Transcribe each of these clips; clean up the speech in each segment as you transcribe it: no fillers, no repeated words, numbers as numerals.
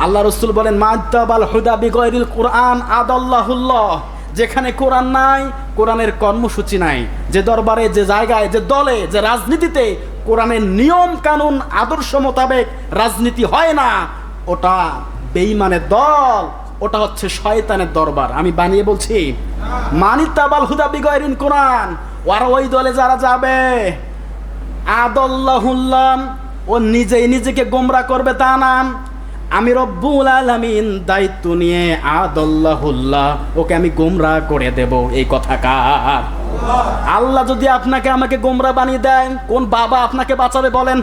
আল্লাহ রাসূল বলেন মা'তাবাল হুদা বিগাইরিল কুরআন আদাল্লাহুল্লাহ। যেখানে কোরআন নাই, কোরআনের কর্মসূচি নাই, যে দরবারে, যে জায়গায়, যে দলে, যে রাজনীতিতে কোরআনের নিয়ম কানুন আদর্শ মোতাবেক রাজনীতি হয় না, ওটা বেঈমানের দল, ওটা হচ্ছে শয়তানের দরবার। আমি বানিয়ে বলছি, মানিতাবাল হুদা বিগাইরিল কুরআন, আর ওই দলে যারা যাবে আদাল্লাহুল্লাহ, ও নিজেই নিজেকে গোমরা করবে তা না, আমি রব্বুল আলামিন দায়িত্ব নিয়ে আদাল্লাহুল্লাহ, ওকে আমি গোমরা করে দেব। এই কথা কার? আল্লাহ যদি আপনাকে আমাকে গোমরা বানিয়ে দেন, কোন বাবা আপনাকে বাঁচাবে বলেন?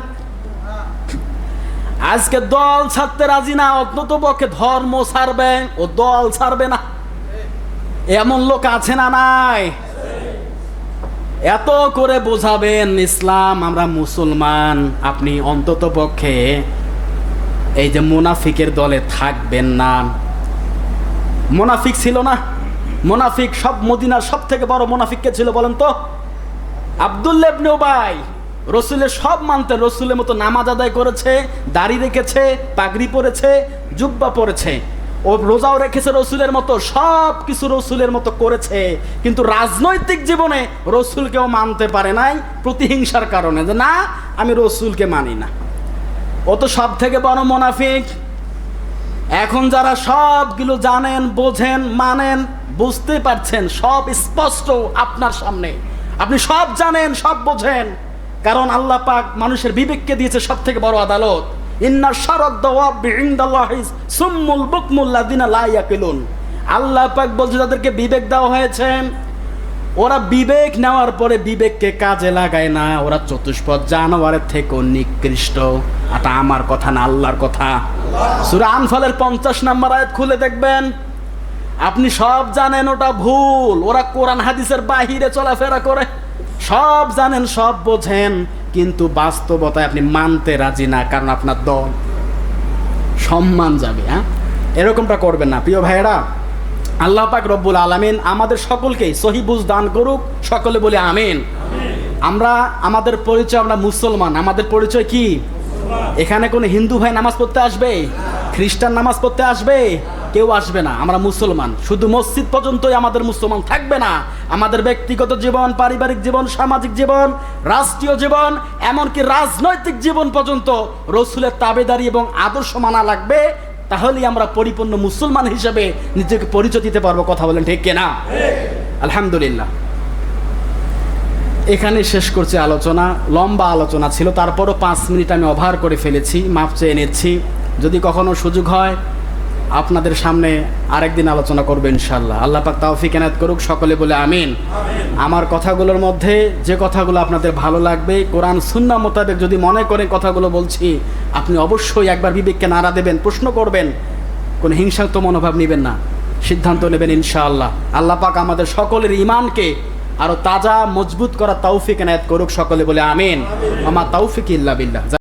আজকে দল ছাড়তে রাজি না, অন্তত পক্ষে ধর্ম ছাড়বে, ও দল ছাড়বে না। এমন লোক আছে না নাই? এত করে বোঝাবেন ইসলাম, আমরা মুসলমান, আপনি অন্তত পক্ষে এই যে মুনাফিকের দলে থাকবেন না। মুনাফিক ছিল না? মুনাফিক সব মদিনার সব থেকে বড় মুনাফিক কে ছিল বলেন তো? আব্দুল্লাহ ইবনে উবাই। রসুলের সব মানতেন, রসুলের মতো নামাজ আদায় করেছে, দাড়ি রেখেছে, পাগড়ি পরেছে, জুব্বা পরেছে, ও রোজাও রেখেছে রসুলের মতো, সব কিছু রসুলের মতো করেছে, কিন্তু রাজনৈতিক জীবনে রসুলকেও মানতে পারে নাই প্রতিহিংসার কারণে, যে না আমি রসুলকে মানি না। ও তো সব থেকে বড় মুনাফিক। এখন যারা সবগুলো জানেন, বোঝেন, মানেন, বুঝতে পারছেন, সব স্পষ্ট আপনার সামনে, আপনি সব জানেন, সব বোঝেন, কারণ আল্লাহ পাক মানুষের বিবেককে দিয়েছে সব থেকে বড় আদালত। ইন্না শারাদ দাওয়াবি ইনদাল্লাহি সুম্মুল বুকমুল লাযিনা লা ইয়াকিলুন। আল্লাহ পাক বলছে যাদেরকে বিবেক দেওয়া হয়েছে, ওরা বিবেক নেওয়ার পরে বিবেককে কাজে লাগায় না, ওরা চতুষ্পদ জানোয়ারের থেকেও নিকৃষ্ট। এটা আমার কথা না, আল্লাহর কথা। সূরা আনফালের 50 নম্বর আয়াত খুলে দেখবেন, আপনি সব জানেন ওটা ভুল, ওরা কোরআন হাদিসের বাহিরে চলাফেরা করে, সব জানেন, সব বোঝেন, কিন্তু বাস্তবতায় আপনি মানতে রাজি না, কারণ আপনার দল সম্মান যাবে। হ্যাঁ, এরকমটা করবেন না প্রিয় ভাইয়েরা। আল্লাহ পাক রব্বুল আলামিন আমাদের সকলকেই সহি বুঝ দান করুক, সকলে বলি আমিন। আমরা আমাদের পরিচয়, আমরা মুসলমান, আমাদের পরিচয় কি? এখানে কোনো হিন্দু ভাই নামাজ পড়তে আসবে? খ্রিস্টান নামাজ পড়তে আসবে? কেউ আসবে না। আমরা মুসলমান, শুধু মসজিদ পর্যন্তই আমাদের মুসলমান থাকবে না। আমাদের ব্যক্তিগত জীবন, পারিবারিক জীবন, সামাজিক জীবন, রাষ্ট্রীয় জীবন, এমনকি রাজনৈতিক জীবন পর্যন্ত রসুলের তাবেদারি এবং আদর্শ মানা লাগবে। তাহলেই আমরা পরিপূর্ণ মুসলমান হিসেবে নিজেকে পরিচয় দিতে পারবো। কথা বলেন ঠিক কিনা? আলহামদুলিল্লাহ। এখানে শেষ করছি আলোচনা। লম্বা আলোচনা ছিল, তারপরও 5 মিনিট আমি ওভার করে ফেলেছি, মাপ চেয়ে নিচ্ছি। যদি কখনো সুযোগ হয় আপনাদের সামনে আরেকদিন আলোচনা করবে ইনশাআল্লাহ। আল্লাহ পাক তৌফিক এনায়েত করুক, সকলে বলে আমিন। আমার কথাগুলোর মধ্যে যে কথাগুলো আপনাদের ভালো লাগবে, কোরআন সুন্নাহ মোতাবেক যদি মনে করেন কথাগুলো বলছি, আপনি অবশ্যই একবার বিবেককে নাড়া দেবেন, প্রশ্ন করবেন, কোনো হিংসাত্মক মনোভাব নেবেন না, সিদ্ধান্ত নেবেন ইনশাআল্লাহ। আল্লাহ পাক আমাদের সকলের ঈমানকে আরো তাজা মজবুত করা তৌফিক এনায়েত করুক, সকলে বলে আমিন। আমা তৌফিক ইল্লা বিল্লাহ।